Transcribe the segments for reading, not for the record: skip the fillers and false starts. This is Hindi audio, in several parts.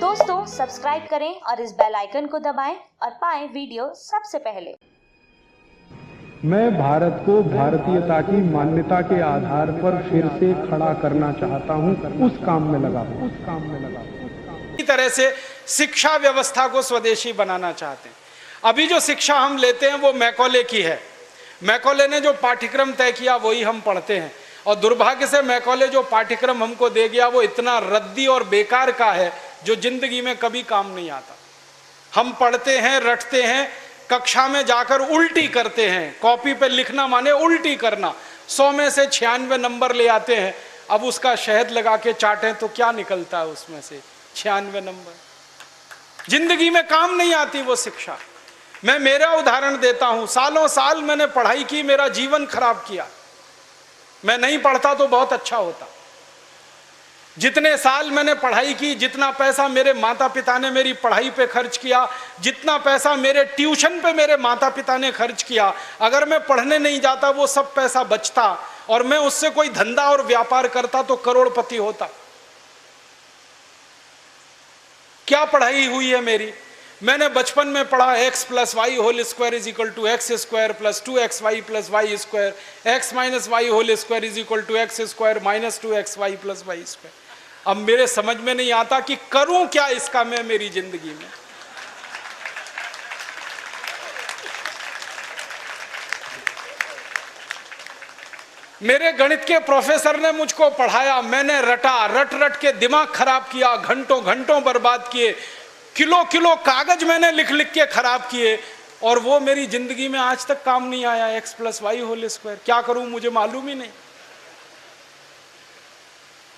दोस्तों सब्सक्राइब करें और इस बेल आइकन को दबाएं और पाएं वीडियो सबसे पहले। मैं भारत को भारतीयता की मान्यता के आधार पर फिर से खड़ा करना चाहता हूं, उस काम में लगा हूं। इसी तरह से शिक्षा व्यवस्था को स्वदेशी बनाना चाहते हैं। अभी जो शिक्षा हम लेते हैं वो मैकॉले की है। मैकॉले ने जो पाठ्यक्रम तय किया वही हम पढ़ते हैं, और दुर्भाग्य से मैकॉले जो पाठ्यक्रम हमको दे गया वो इतना रद्दी और बेकार का है जो जिंदगी में कभी काम नहीं आता। हम पढ़ते हैं, रटते हैं, कक्षा में जाकर उल्टी करते हैं। कॉपी पे लिखना माने उल्टी करना। 100 में से 96 नंबर ले आते हैं। अब उसका शहद लगा के चाटें तो क्या निकलता है उसमें से? 96 नंबर। जिंदगी में काम नहीं आती वो शिक्षा। मैं मेरा उदाहरण देता हूं। सालों साल मैंने पढ़ाई की, मेरा जीवन खराब किया। मैं नहीं पढ़ता तो बहुत अच्छा होता। जितने साल मैंने पढ़ाई की, जितना पैसा मेरे माता पिता ने मेरी पढ़ाई पे खर्च किया, जितना पैसा मेरे ट्यूशन पे मेरे माता पिता ने खर्च किया, अगर मैं पढ़ने नहीं जाता वो सब पैसा बचता और मैं उससे कोई धंधा और व्यापार करता तो करोड़पति होता। क्या पढ़ाई हुई है मेरी? मैंने बचपन में पढ़ा x + y whole square is equal to x square plus 2xy plus y square, x minus y whole square is equal to x square minus 2xy plus y square. अब मेरे समझ में नहीं आता कि करूं क्या इसका मैं मेरी जिंदगी में। मेरे गणित के प्रोफेसर ने मुझको पढ़ाया, मैंने रटा, रट रट के दिमाग खराब किया, घंटों घंटों बर्बाद किए, किलो किलो कागज मैंने लिख लिख के खराब किए, और वो मेरी जिंदगी में आज तक काम नहीं आया। x + y होल स्क्वायर क्या करूं मुझे मालूम ही नहीं।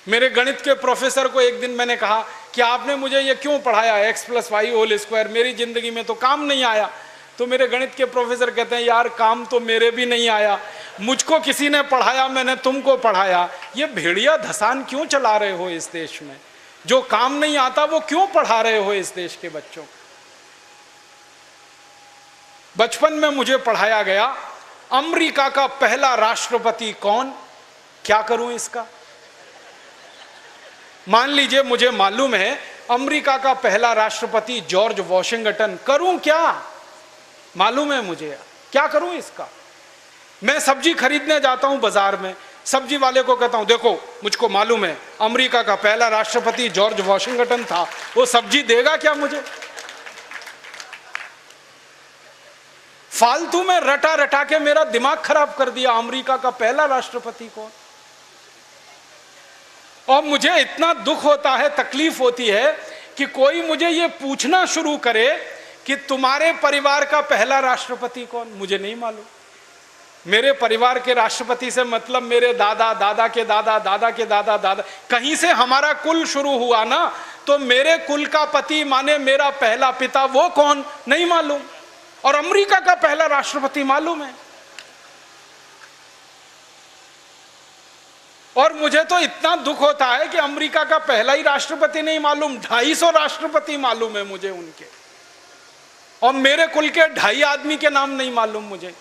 मेरे गणित के प्रोफेसर को एक दिन मैंने कहा कि आपने मुझे ये क्यों पढ़ाया x + y होल स्क्वायर, मेरी जिंदगी में तो काम नहीं आया। तो मेरे गणित के प्रोफेसर कहते हैं, यार काम तो मेरे भी नहीं आया, मुझको किसी ने पढ़ाया, मैंने तुमको पढ़ाया। ये भेड़िया धसान क्यों चला रहे हो इस देश में? जो काम नहीं आता वो क्यों पढ़ा रहे हो इस देश के बच्चों को? बचपन में मुझे पढ़ाया गया अमेरिका का पहला राष्ट्रपति कौन, क्या करूं इसका? मान लीजिए मुझे मालूम है अमेरिका का पहला राष्ट्रपति जॉर्ज वॉशिंगटन, करूं क्या? मालूम है मुझे, क्या करूं इसका? मैं सब्जी खरीदने जाता हूं बाजार में, सब्जी वाले को कहता हूं देखो मुझको मालूम है अमेरिका का पहला राष्ट्रपति जॉर्ज वॉशिंगटन था, वो सब्जी देगा क्या मुझे? फालतू में रटा रटा के मेरा दिमाग खराब कर दिया। अमेरिका का पहला राष्ट्रपति कौन? और मुझे इतना दुख होता है, तकलीफ होती है कि कोई मुझे ये पूछना शुरू करे कि तुम्हारे परिवार का पहला राष्ट्रपति कौन? मुझे नहीं मालूम। मेरे परिवार के राष्ट्रपति से मतलब मेरे दादा, दादा के दादा, दादा के दादा, दादा, कहीं से हमारा कुल शुरू हुआ ना, तो मेरे कुल का पति माने मेरा पहला पिता, वो कौन नहीं मालूम। और अमेरिका का पहला राष्ट्रपति मालूम है। और मुझे तो इतना दुख होता है कि अमेरिका का पहला ही राष्ट्रपति नहीं मालूम, 250 राष्ट्रपति मालूम है मुझे उनके, और मेरे कुल के 2.5 आदमी के नाम नहीं मालूम मुझे।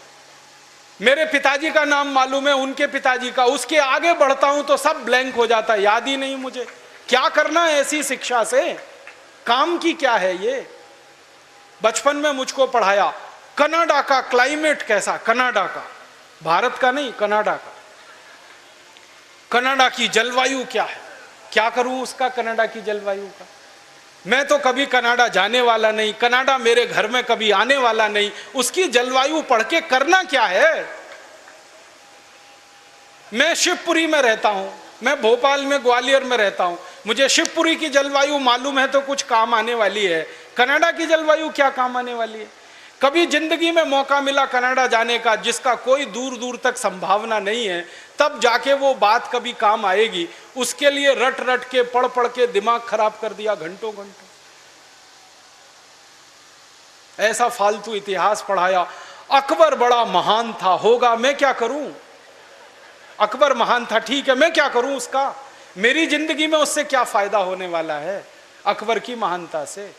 मेरे पिताजी का नाम मालूम है, उनके पिताजी का, उसके आगे बढ़ता हूं तो सब ब्लैंक हो जाता है, याद ही नहीं मुझे। क्या करना है ऐसी शिक्षा से? काम की क्या है ये? बचपन में मुझको पढ़ाया कनाडा का क्लाइमेट कैसा, कनाडा का, भारत का नहीं, कनाडा का। कनाडा की जलवायु क्या है, क्या करूं उसका कनाडा की जलवायु का? मैं तो कभी कनाडा जाने वाला नहीं, कनाडा मेरे घर में कभी आने वाला नहीं, उसकी जलवायु पढ़ के करना क्या है? मैं शिवपुरी में रहता हूं, मैं भोपाल में, ग्वालियर में रहता हूं, मुझे शिवपुरी की जलवायु मालूम है तो कुछ काम आने वाली है। कनाडा की जलवायु क्या काम आने वाली है? कभी जिंदगी में मौका मिला कनाडा जाने का, जिसका कोई दूर दूर तक संभावना नहीं है, तब जाके वो बात कभी काम आएगी। उसके लिए रट रट के, पढ़ पढ़ के दिमाग खराब कर दिया घंटों घंटों। ऐसा फालतू इतिहास पढ़ाया। अकबर बड़ा महान था, होगा, मैं क्या करूं? अकबर महान था, ठीक है, मैं क्या करूं उसका? मेरी जिंदगी में उससे क्या फायदा होने वाला है अकबर की महानता से?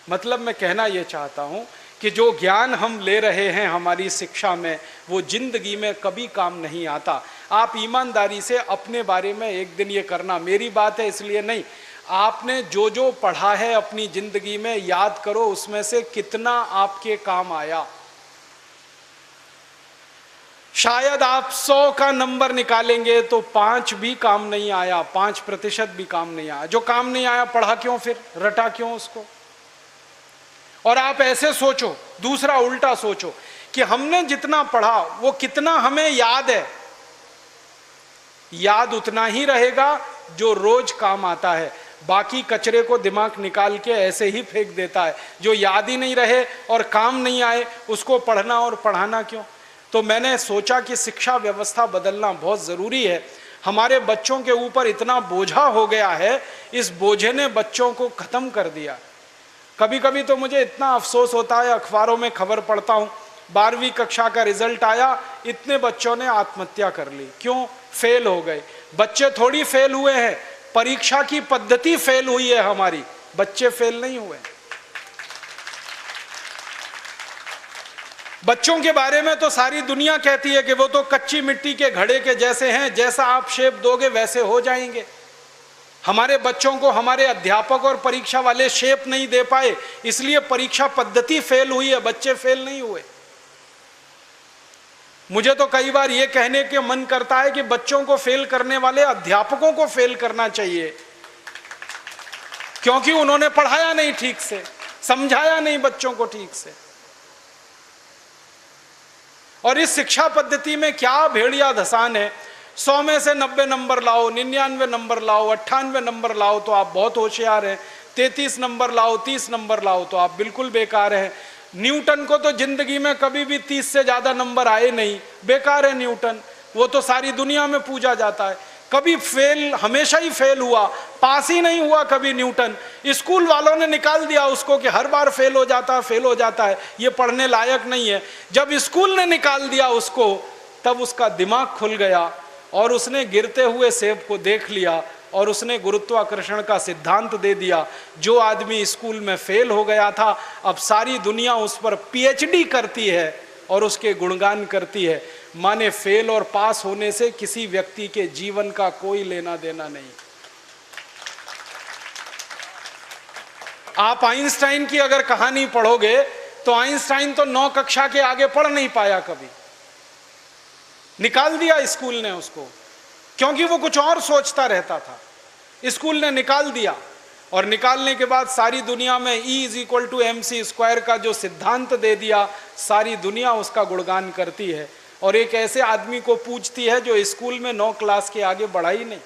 मतलब मैं कहना यह चाहता हूं कि जो ज्ञान हम ले रहे हैं हमारी शिक्षा में, वो जिंदगी में कभी काम नहीं आता। आप ईमानदारी से अपने बारे में एक दिन ये करना, मेरी बात है इसलिए नहीं, आपने जो जो पढ़ा है अपनी जिंदगी में याद करो, उसमें से कितना आपके काम आया। शायद आप 100 का नंबर निकालेंगे तो 5 भी काम नहीं आया, 5% भी काम नहीं आया। जो काम नहीं आया पढ़ा क्यों, फिर रटा क्यों उसको? और आप ऐसे सोचो, दूसरा उल्टा सोचो कि हमने जितना पढ़ा वो कितना हमें याद है। याद उतना ही रहेगा जो रोज काम आता है, बाकी कचरे को दिमाग निकाल के ऐसे ही फेंक देता है। जो याद ही नहीं रहे और काम नहीं आए उसको पढ़ना और पढ़ाना क्यों? तो मैंने सोचा कि शिक्षा व्यवस्था बदलना बहुत ज़रूरी है। हमारे बच्चों के ऊपर इतना बोझा हो गया है, इस बोझे ने बच्चों को ख़त्म कर दिया। कभी कभी तो मुझे इतना अफसोस होता है, अखबारों में खबर पढ़ता हूँ 12वीं कक्षा का रिजल्ट आया, इतने बच्चों ने आत्महत्या कर ली। क्यों? फेल हो गए। बच्चे थोड़ी फेल हुए हैं, परीक्षा की पद्धति फेल हुई है हमारी, बच्चे फेल नहीं हुए। बच्चों के बारे में तो सारी दुनिया कहती है कि वो तो कच्ची मिट्टी के घड़े के जैसे हैं, जैसा आप शेप दोगे वैसे हो जाएंगे। हमारे बच्चों को हमारे अध्यापक और परीक्षा वाले शेप नहीं दे पाए, इसलिए परीक्षा पद्धति फेल हुई है, बच्चे फेल नहीं हुए। मुझे तो कई बार यह कहने के मन करता है कि बच्चों को फेल करने वाले अध्यापकों को फेल करना चाहिए, क्योंकि उन्होंने पढ़ाया नहीं ठीक से, समझाया नहीं बच्चों को ठीक से। और इस शिक्षा पद्धति में क्या भेड़िया धसान है। 100 में से 90 नंबर लाओ, 99 नंबर लाओ, 98 नंबर लाओ तो आप बहुत होशियार हैं, 33 नंबर लाओ, 30 नंबर लाओ तो आप बिल्कुल बेकार हैं। न्यूटन को तो जिंदगी में कभी भी 30 से ज्यादा नंबर आए नहीं, बेकार है न्यूटन, वो तो सारी दुनिया में पूजा जाता है। कभी फेल, हमेशा ही फेल हुआ, पास ही नहीं हुआ कभी न्यूटन। स्कूल वालों ने निकाल दिया उसको कि हर बार फेल हो जाता है, ये पढ़ने लायक नहीं है। जब स्कूल ने निकाल दिया उसको, तब उसका दिमाग खुल गया और उसने गिरते हुए सेब को देख लिया और उसने गुरुत्वाकर्षण का सिद्धांत दे दिया। जो आदमी स्कूल में फेल हो गया था, अब सारी दुनिया उस पर पीएचडी करती है और उसके गुणगान करती है। माने फेल और पास होने से किसी व्यक्ति के जीवन का कोई लेना देना नहीं। आप आइंस्टाइन की अगर कहानी पढ़ोगे तो आइंस्टाइन तो 9 कक्षा के आगे पढ़ नहीं पाया कभी, निकाल दिया स्कूल ने उसको, क्योंकि वो कुछ और सोचता रहता था। स्कूल ने निकाल दिया और निकालने के बाद सारी दुनिया में E = mc² का जो सिद्धांत दे दिया, सारी दुनिया उसका गुणगान करती है और एक ऐसे आदमी को पूछती है जो स्कूल में 9 क्लास के आगे बढ़ा ही नहीं।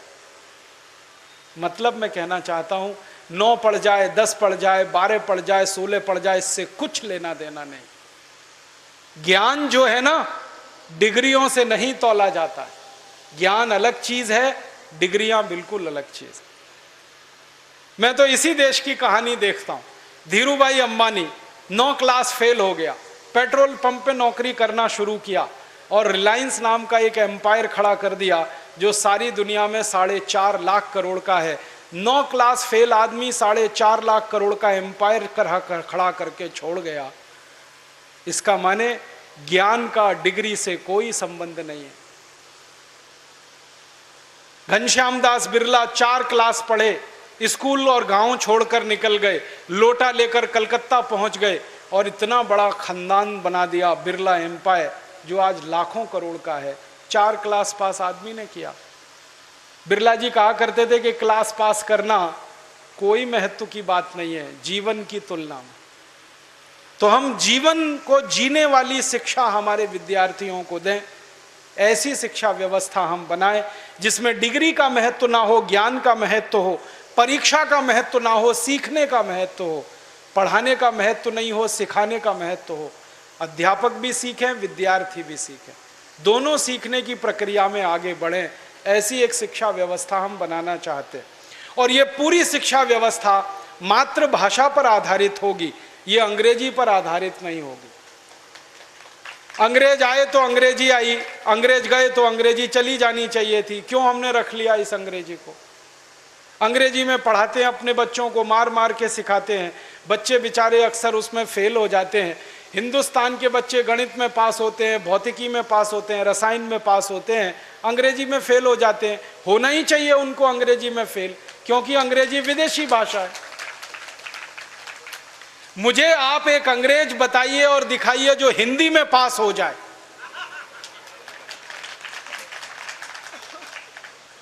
मतलब मैं कहना चाहता हूं, 9 पढ़ जाए, 10 पढ़ जाए, 12 पढ़ जाए, 16 पढ़ जाए, इससे कुछ लेना देना नहीं। ज्ञान जो है ना, डिग्रियों से नहीं तौला जाता है। ज्ञान अलग चीज है, डिग्रियां बिल्कुल अलग चीज है। मैं तो इसी देश की कहानी देखता हूं। धीरूभाई अंबानी 9 क्लास फेल हो गया, पेट्रोल पंप पे नौकरी करना शुरू किया और रिलायंस नाम का एक एम्पायर खड़ा कर दिया जो सारी दुनिया में 4.5 लाख करोड़ का है। 9 क्लास फेल आदमी 4.5 लाख करोड़ का एम्पायर खड़ा करके छोड़ गया। इसका माने ज्ञान का डिग्री से कोई संबंध नहीं है। घनश्याम दास बिरला 4 क्लास पढ़े, स्कूल और गांव छोड़कर निकल गए, लोटा लेकर कलकत्ता पहुंच गए और इतना बड़ा खानदान बना दिया, बिरला एम्पायर, जो आज लाखों करोड़ का है। 4 क्लास पास आदमी ने किया। बिरला जी कहा करते थे कि क्लास पास करना कोई महत्व की बात नहीं है जीवन की तुलना में। तो हम जीवन को जीने वाली शिक्षा हमारे विद्यार्थियों को दें, ऐसी शिक्षा व्यवस्था हम बनाएं जिसमें डिग्री का महत्व ना हो, ज्ञान का महत्व हो, परीक्षा का महत्व ना हो, सीखने का महत्व हो, पढ़ाने का महत्व नहीं हो, सिखाने का महत्व हो। अध्यापक भी सीखें, विद्यार्थी भी सीखें, दोनों सीखने की प्रक्रिया में आगे बढ़ें। ऐसी एक शिक्षा व्यवस्था हम बनाना चाहते हैं और ये पूरी शिक्षा व्यवस्था मातृभाषा पर आधारित होगी, ये अंग्रेजी पर आधारित नहीं होगी। अंग्रेज आए तो अंग्रेजी आई, अंग्रेज गए तो अंग्रेजी चली जानी चाहिए थी। क्यों हमने रख लिया इस अंग्रेजी को? अंग्रेजी में पढ़ाते हैं अपने बच्चों को, मार मार के सिखाते हैं, बच्चे बेचारे अक्सर उसमें फेल हो जाते हैं। हिंदुस्तान के बच्चे गणित में पास होते हैं, भौतिकी में पास होते हैं, रसायन में पास होते हैं, अंग्रेजी में फेल हो जाते हैं। होना ही चाहिए उनको अंग्रेजी में फेल, क्योंकि अंग्रेजी विदेशी भाषा है। मुझे आप एक अंग्रेज बताइए और दिखाइए जो हिंदी में पास हो जाए,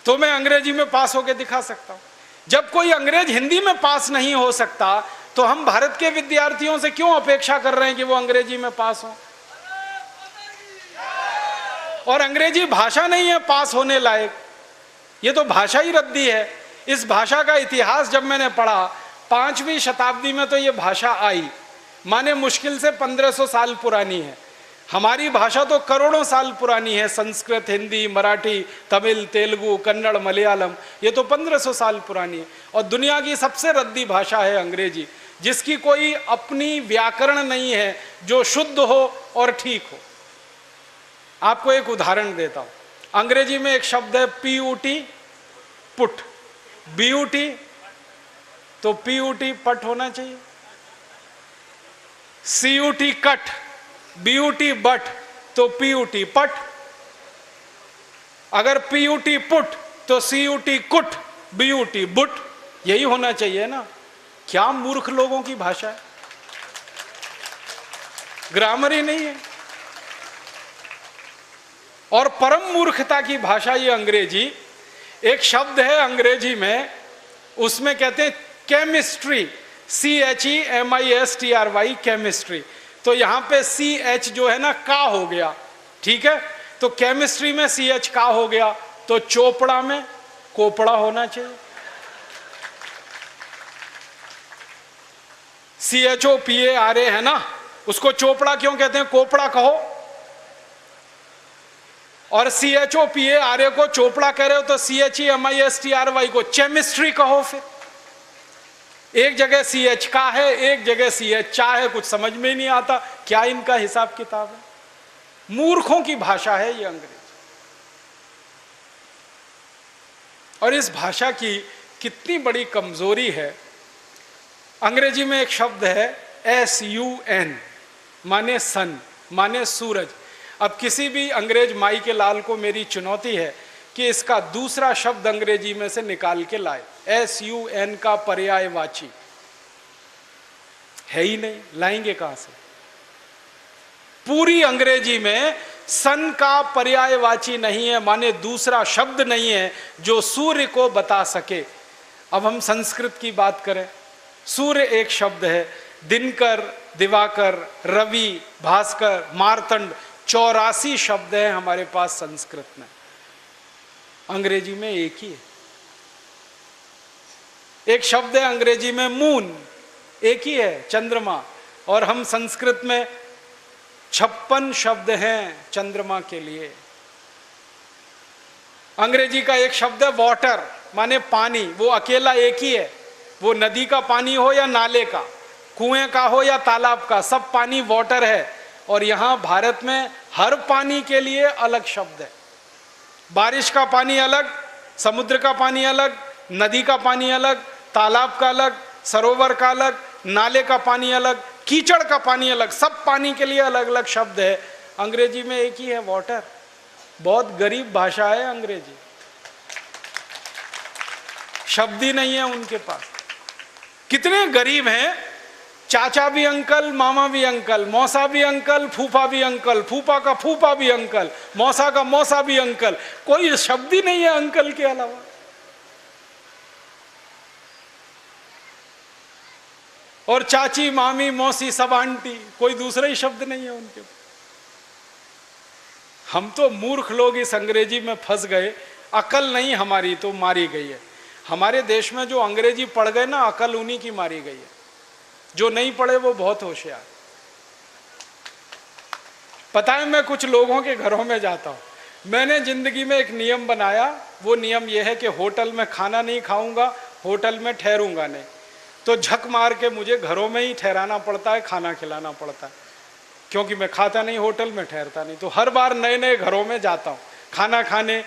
तो मैं अंग्रेजी में पास होकर दिखा सकता हूं। जब कोई अंग्रेज हिंदी में पास नहीं हो सकता, तो हम भारत के विद्यार्थियों से क्यों अपेक्षा कर रहे हैं कि वो अंग्रेजी में पास हो? और अंग्रेजी भाषा नहीं है पास होने लायक, ये तो भाषा ही रद्दी है। इस भाषा का इतिहास जब मैंने पढ़ा, 5वीं शताब्दी में तो ये भाषा आई, माने मुश्किल से 1500 साल पुरानी है। हमारी भाषा तो करोड़ों साल पुरानी है। संस्कृत, हिंदी, मराठी, तमिल, तेलुगु, कन्नड़, मलयालम, ये तो 1500 साल पुरानी है। और दुनिया की सबसे रद्दी भाषा है अंग्रेजी, जिसकी कोई अपनी व्याकरण नहीं है जो शुद्ध हो और ठीक हो। आपको एक उदाहरण देता हूं। अंग्रेजी में एक शब्द है PUT, पुट। BUT तो PUT पट होना चाहिए। CUT कट, BUT बट तो PUT पट। अगर PUT पुट तो CUT कुट, BUT बुट, यही होना चाहिए ना। क्या मूर्ख लोगों की भाषा है, ग्रामर ही नहीं है। और परम मूर्खता की भाषा ये अंग्रेजी। एक शब्द है अंग्रेजी में, उसमें कहते हैं केमिस्ट्री, CHEMISTRY, केमिस्ट्री। तो यहां पे CH जो है ना का हो गया, ठीक है। तो केमिस्ट्री में CH का हो गया, तो चोपड़ा में कोपड़ा होना चाहिए। CHOPARA है ना, उसको चोपड़ा क्यों कहते हैं, कोपड़ा कहो। और CHOPARA को चोपड़ा कह रहे हो तो CHEMISTRY को केमिस्ट्री कहो। फिर एक जगह CH का है, एक जगह CH चा है, कुछ समझ में नहीं आता क्या इनका हिसाब किताब है। मूर्खों की भाषा है ये अंग्रेजी। और इस भाषा की कितनी बड़ी कमजोरी है। अंग्रेजी में एक शब्द है SUN, माने सन, माने सूरज। अब किसी भी अंग्रेज माई के लाल को मेरी चुनौती है कि इसका दूसरा शब्द अंग्रेजी में से निकाल के लाए। SUN का पर्यायवाची है ही नहीं, लाएंगे कहां से? पूरी अंग्रेजी में सन का पर्यायवाची नहीं है, माने दूसरा शब्द नहीं है जो सूर्य को बता सके। अब हम संस्कृत की बात करें, सूर्य एक शब्द है। दिनकर, दिवाकर, रवि, भास्कर, मार्तंड, 84 शब्द हैं हमारे पास संस्कृत में। अंग्रेजी में एक ही है। एक शब्द है अंग्रेजी में मून, एक ही है, चंद्रमा। और हम संस्कृत में 56 शब्द हैं चंद्रमा के लिए। अंग्रेजी का एक शब्द है वाटर, माने पानी, वो अकेला एक ही है। वो नदी का पानी हो या नाले का, कुएं का हो या तालाब का, सब पानी वाटर है। और यहां भारत में हर पानी के लिए अलग शब्द है। बारिश का पानी अलग, समुद्र का पानी अलग, नदी का पानी अलग, तालाब का अलग, सरोवर का अलग, नाले का पानी अलग, कीचड़ का पानी अलग, सब पानी के लिए अलग अलग शब्द है। अंग्रेजी में एक ही है, वाटर। बहुत गरीब भाषा है अंग्रेजी, शब्द ही नहीं है उनके पास। कितने गरीब हैं, चाचा भी अंकल, मामा भी अंकल, मौसा भी अंकल, फूफा भी अंकल, फूफा का फूफा भी अंकल, मौसा का मौसा भी अंकल, कोई शब्द ही नहीं है अंकल के अलावा। और चाची, मामी, मौसी, सब आंटी, कोई दूसरा ही शब्द नहीं है उनके। हम तो मूर्ख लोग इस अंग्रेजी में फंस गए। अकल नहीं हमारी तो मारी गई है। हमारे देश में जो अंग्रेजी पढ़ गए ना, अकल उन्हीं की मारी गई है। जो नहीं पढ़े वो बहुत होशियार। पता है, मैं कुछ लोगों के घरों में जाता हूं। मैंने जिंदगी में एक नियम बनाया। वो नियम यह है कि होटल में खाना नहीं खाऊंगा, होटल में ठहरूंगा नहीं। तो झक मार के मुझे घरों में ही ठहराना पड़ता है, खाना खिलाना पड़ता है, क्योंकि मैं खाता नहीं, होटल में ठहरता नहीं। तो हर बार नए नए घरों में जाता हूँ खाना खाने,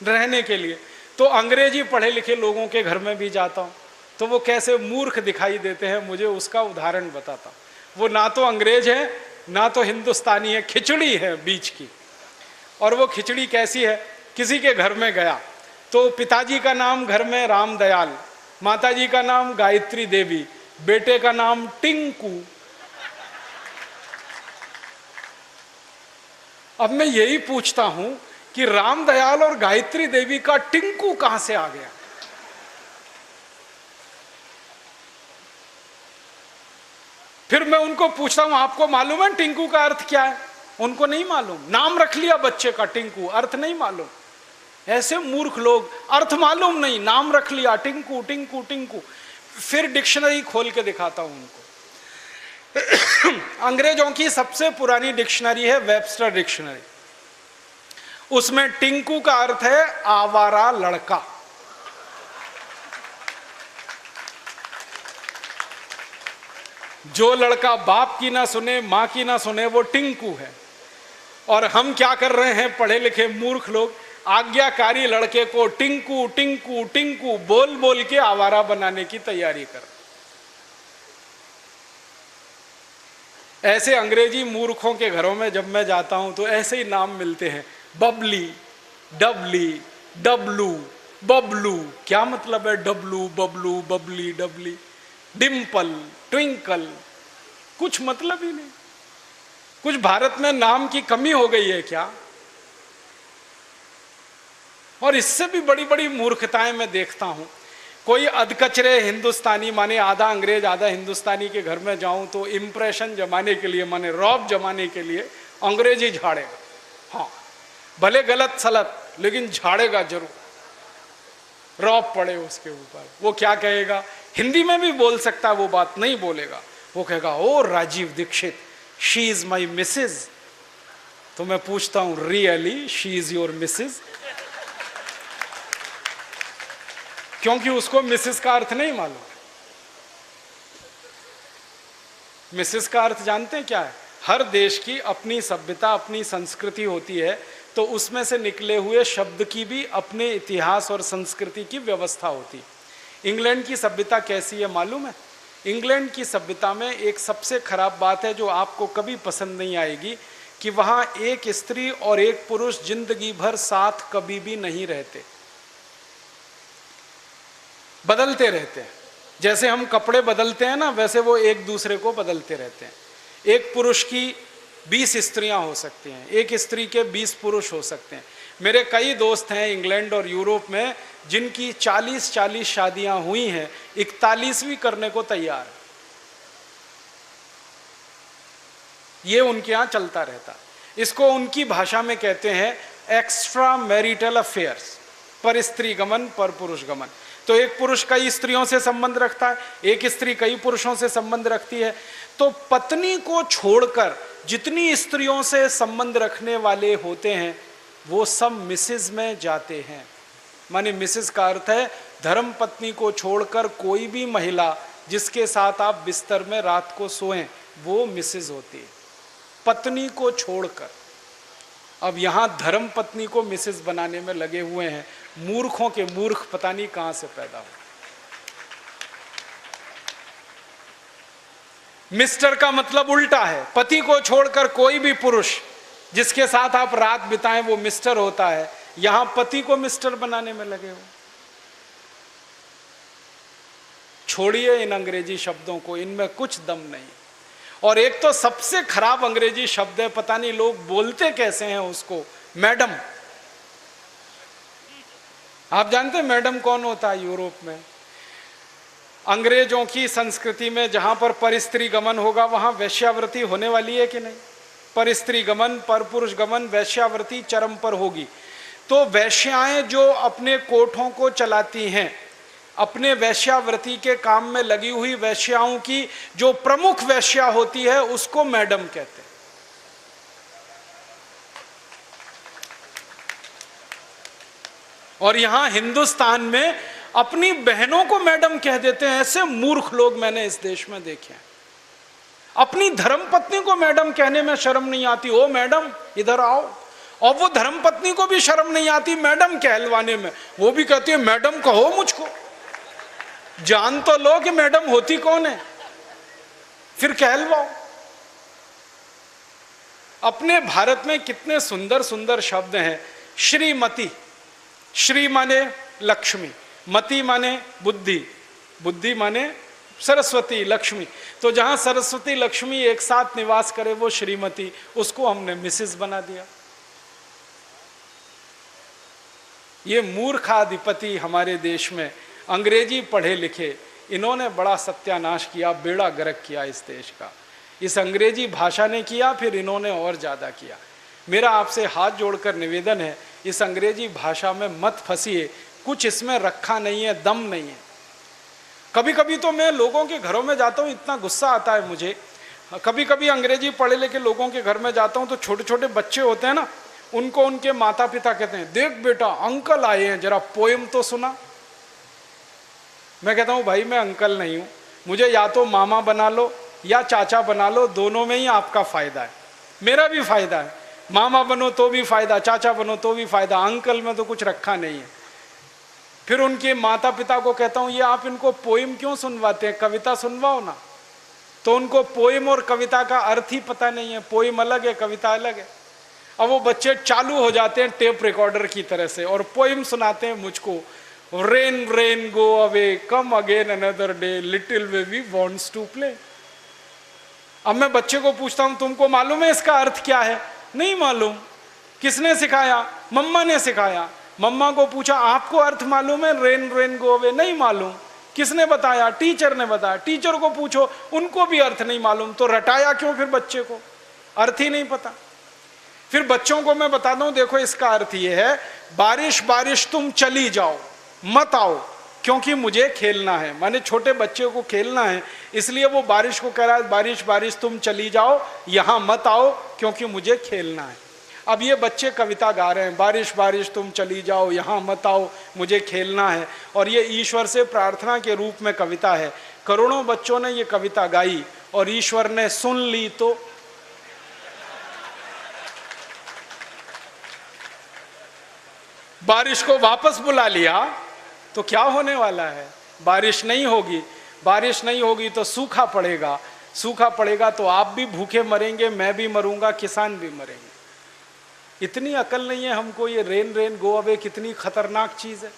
रहने के लिए। तो अंग्रेजी पढ़े लिखे लोगों के घर में भी जाता हूँ, तो वो कैसे मूर्ख दिखाई देते हैं मुझे उसका उदाहरण बताता हूँ। वो ना तो अंग्रेज है ना तो हिंदुस्तानी है, खिचड़ी है बीच की। और वो खिचड़ी कैसी है, किसी के घर में गया तो पिताजी का नाम घर में रामदयाल, माताजी का नाम गायत्री देवी, बेटे का नाम टिंकू। अब मैं यही पूछता हूं कि रामदयाल और गायत्री देवी का टिंकू कहां से आ गया? फिर मैं उनको पूछता हूं आपको मालूम है टिंकू का अर्थ क्या है? उनको नहीं मालूम। नाम रख लिया बच्चे का टिंकू, अर्थ नहीं मालूम। ऐसे मूर्ख लोग, अर्थ मालूम नहीं, नाम रख लिया टिंकू टिंकू टिंकू। फिर डिक्शनरी खोल के दिखाता हूं उनको। अंग्रेजों की सबसे पुरानी डिक्शनरी है वेबस्टर डिक्शनरी। उसमें टिंकू का अर्थ है आवारा लड़का। जो लड़का बाप की ना सुने, मां की ना सुने, वो टिंकू है। और हम क्या कर रहे हैं, पढ़े लिखे मूर्ख लोग, आज्ञाकारी लड़के को टिंकू टिंकू टिंकू बोल बोल के आवारा बनाने की तैयारी कर। ऐसे अंग्रेजी मूर्खों के घरों में जब मैं जाता हूं तो ऐसे ही नाम मिलते हैं, बबली, डबली, डब्लू, बबलू। क्या मतलब है डब्लू, बबलू, बबली, डबली? डिम्पल, ट्विंकल, कुछ मतलब ही नहीं। कुछ भारत में नाम की कमी हो गई है क्या? और इससे भी बड़ी बड़ी मूर्खताएं मैं देखता हूं। कोई अधकचरे हिंदुस्तानी, माने आधा अंग्रेज आधा हिंदुस्तानी के घर में जाऊं तो इंप्रेशन जमाने के लिए, माने रौब जमाने के लिए अंग्रेजी झाड़ेगा। हाँ, भले गलत सलत, लेकिन झाड़ेगा जरूर, रौब पड़े उसके ऊपर। वो क्या कहेगा, हिंदी में भी बोल सकता है, वो बात नहीं बोलेगा। वो कहेगा, oh Rajiv Dikshit, she is my missus. तो मैं पूछता हूं, really she is your missus? क्योंकि उसको मिसेस का अर्थ नहीं मालूम। मिसेस का अर्थ जानते हैं क्या है? हर देश की अपनी सभ्यता, अपनी संस्कृति होती है, तो उसमें से निकले हुए शब्द की भी अपने इतिहास और संस्कृति की व्यवस्था होती। इंग्लैंड की सभ्यता कैसी है मालूम है? इंग्लैंड की सभ्यता में एक सबसे खराब बात है जो आपको कभी पसंद नहीं आएगी, कि वहां एक स्त्री और एक पुरुष जिंदगी भर साथ कभी भी नहीं रहते, बदलते रहते हैं। जैसे हम कपड़े बदलते हैं ना, वैसे वो एक दूसरे को बदलते रहते हैं। एक पुरुष की 20 स्त्रियां हो सकती हैं, एक स्त्री के 20 पुरुष हो सकते हैं। मेरे कई दोस्त हैं इंग्लैंड और यूरोप में जिनकी 40-40 शादियां हुई हैं, 41वीं करने को तैयार है। ये उनके यहां चलता रहता। इसको उनकी भाषा में कहते हैं एक्स्ट्रा मैरिटल अफेयर्स, पर स्त्री गमन पर पुरुष गमन। तो एक पुरुष कई स्त्रियों से संबंध रखता है, एक स्त्री कई पुरुषों से संबंध रखती है। तो पत्नी को छोड़कर जितनी स्त्रियों से संबंध रखने वाले होते हैं, वो सब मिसेज में जाते हैं। माने मिसेज का अर्थ है धर्म पत्नी को छोड़कर कोई भी महिला जिसके साथ आप बिस्तर में रात को सोएं, वो मिसेज होती है, पत्नी को छोड़कर। अब यहां धर्म पत्नी को मिसेज बनाने में लगे हुए हैं। मूर्खों के मूर्ख पता नहीं कहां से पैदा हो। मिस्टर का मतलब उल्टा है, पति को छोड़कर कोई भी पुरुष जिसके साथ आप रात बिताएं वो मिस्टर होता है। यहां पति को मिस्टर बनाने में लगे हो। छोड़िए इन अंग्रेजी शब्दों को, इनमें कुछ दम नहीं। और एक तो सबसे खराब अंग्रेजी शब्द है, पता नहीं लोग बोलते कैसे हैं उसको, मैडम। आप जानते हैं मैडम कौन होता है यूरोप में? अंग्रेजों की संस्कृति में जहां पर परस्त्री गमन होगा वहां वैश्यावृत्ति होने वाली है कि नहीं? परस्त्री गमन, पर पुरुष गमन, वैश्यावृत्ति चरम पर होगी। तो वैश्याएं जो अपने कोठों को चलाती हैं, अपने वैश्यावृत्ति के काम में लगी हुई वैश्याओं की जो प्रमुख वैश्या होती है उसको मैडम कहते हैं। और यहां हिंदुस्तान में अपनी बहनों को मैडम कह देते हैं। ऐसे मूर्ख लोग मैंने इस देश में देखे हैं। अपनी धर्मपत्नी को मैडम कहने में शर्म नहीं आती, ओ मैडम इधर आओ। और वो धर्मपत्नी को भी शर्म नहीं आती मैडम कहलवाने में, वो भी कहती है मैडम कहो मुझको। जान तो लो कि मैडम होती कौन है, फिर कहलवाओ। अपने भारत में कितने सुंदर सुंदर शब्द हैं। श्रीमती, श्री माने लक्ष्मी, मति माने बुद्धि, बुद्धि माने सरस्वती लक्ष्मी, तो जहां सरस्वती लक्ष्मी एक साथ निवास करे वो श्रीमती, उसको हमने मिसेस बना दिया। ये मूर्खाधिपति हमारे देश में अंग्रेजी पढ़े लिखे, इन्होंने बड़ा सत्यानाश किया, बेड़ा गर्क किया इस देश का। इस अंग्रेजी भाषा ने किया, फिर इन्होंने और ज़्यादा किया। मेरा आपसे हाथ जोड़कर निवेदन है, इस अंग्रेजी भाषा में मत फंसिए, कुछ इसमें रखा नहीं है, दम नहीं है। कभी कभी तो मैं लोगों के घरों में जाता हूँ, इतना गुस्सा आता है मुझे। कभी कभी अंग्रेजी पढ़े लिखे लोगों के घर में जाता हूँ तो छोटे छोटे बच्चे होते हैं ना, उनको उनके माता पिता कहते हैं, देख बेटा अंकल आए हैं, जरा पोएम तो सुना। मैं कहता हूँ भाई मैं अंकल नहीं हूँ, मुझे या तो मामा बना लो या चाचा बना लो, दोनों में ही आपका फायदा है, मेरा भी फायदा है। मामा बनो तो भी फायदा, चाचा बनो तो भी फायदा, अंकल में तो कुछ रखा नहीं है। फिर उनके माता पिता को कहता हूँ, ये आप इनको पोएम क्यों सुनवाते हैं, कविता सुनवाओ ना। तो उनको पोएम और कविता का अर्थ ही पता नहीं है, पोएम अलग है, कविता अलग है। अब वो बच्चे चालू हो जाते हैं टेप रिकॉर्डर की तरह से और पोएम सुनाते हैं मुझको, rain rain go away come again another day little baby wants to play. अब मैं बच्चे को पूछता हूं, तुमको मालूम है इसका अर्थ क्या है? नहीं मालूम। किसने सिखाया? मम्मा ने सिखाया। मम्मा को पूछा, आपको अर्थ मालूम है रेन रेन गो अवे? नहीं मालूम। किसने बताया? टीचर ने बताया। टीचर को पूछो, उनको भी अर्थ नहीं मालूम। तो रटाया क्यों फिर बच्चे को? अर्थ ही नहीं पता। फिर बच्चों को मैं बताता हूं, देखो इसका अर्थ ये है, बारिश बारिश तुम चली जाओ, मत आओ क्योंकि मुझे खेलना है। माने छोटे बच्चे को खेलना है, इसलिए वो बारिश को कह रहा है, बारिश बारिश तुम चली जाओ, यहां मत आओ क्योंकि मुझे खेलना है। अब ये बच्चे कविता गा रहे हैं, बारिश बारिश तुम चली जाओ, यहां मत आओ, मुझे खेलना है, और ये ईश्वर से प्रार्थना के रूप में कविता है। करोड़ों बच्चों ने ये कविता गाई और ईश्वर ने सुन ली तो बारिश को वापस बुला लिया। तो क्या होने वाला है? बारिश नहीं होगी। बारिश नहीं होगी तो सूखा पड़ेगा। सूखा पड़ेगा तो आप भी भूखे मरेंगे, मैं भी मरूंगा, किसान भी मरेंगे। इतनी अकल नहीं है हमको, ये रेन रेन गो अवे कितनी खतरनाक चीज है।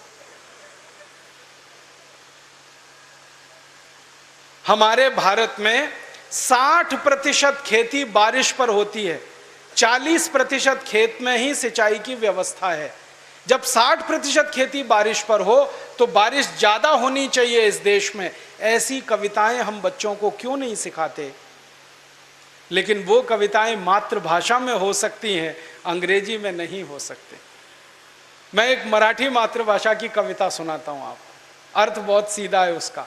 हमारे भारत में 60% खेती बारिश पर होती है, 40% खेत में ही सिंचाई की व्यवस्था है। जब 60% खेती बारिश पर हो तो बारिश ज्यादा होनी चाहिए इस देश में। ऐसी कविताएं हम बच्चों को क्यों नहीं सिखाते? लेकिन वो कविताएं मातृभाषा में हो सकती हैं, अंग्रेजी में नहीं हो सकते। मैं एक मराठी मातृभाषा की कविता सुनाता हूं आपको, अर्थ बहुत सीधा है उसका।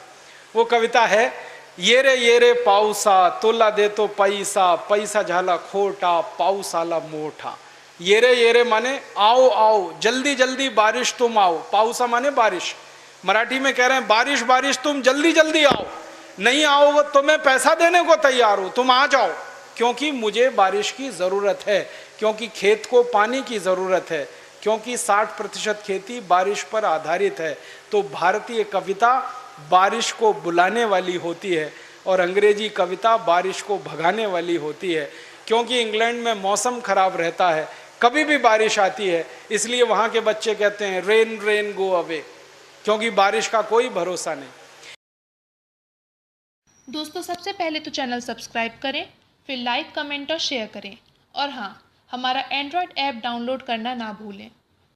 वो कविता है, ये रे पाऊसा तुला देतो पैसा, पैसा झाला खोटा, पाऊस आला मोठा। ये रे माने आओ आओ, जल्दी जल्दी बारिश तुम आओ। पाऊसा माने बारिश। मराठी में कह रहे हैं, बारिश बारिश तुम जल्दी जल्दी आओ, नहीं आओ तो मैं पैसा देने को तैयार हूं, तुम आ जाओ, क्योंकि मुझे बारिश की जरूरत है, क्योंकि खेत को पानी की जरूरत है, क्योंकि 60% खेती बारिश पर आधारित है। तो भारतीय कविता बारिश को बुलाने वाली होती है और अंग्रेजी कविता बारिश को भगाने वाली होती है। क्योंकि इंग्लैंड में मौसम खराब रहता है, कभी भी बारिश आती है, इसलिए वहां के बच्चे कहते हैं रेन रेन गो अवे, क्योंकि बारिश का कोई भरोसा नहीं। दोस्तों, सबसे पहले तो चैनल सब्सक्राइब करें, फिर लाइक, कमेंट और शेयर करें, और हाँ, हमारा एंड्रॉयड ऐप डाउनलोड करना ना भूलें।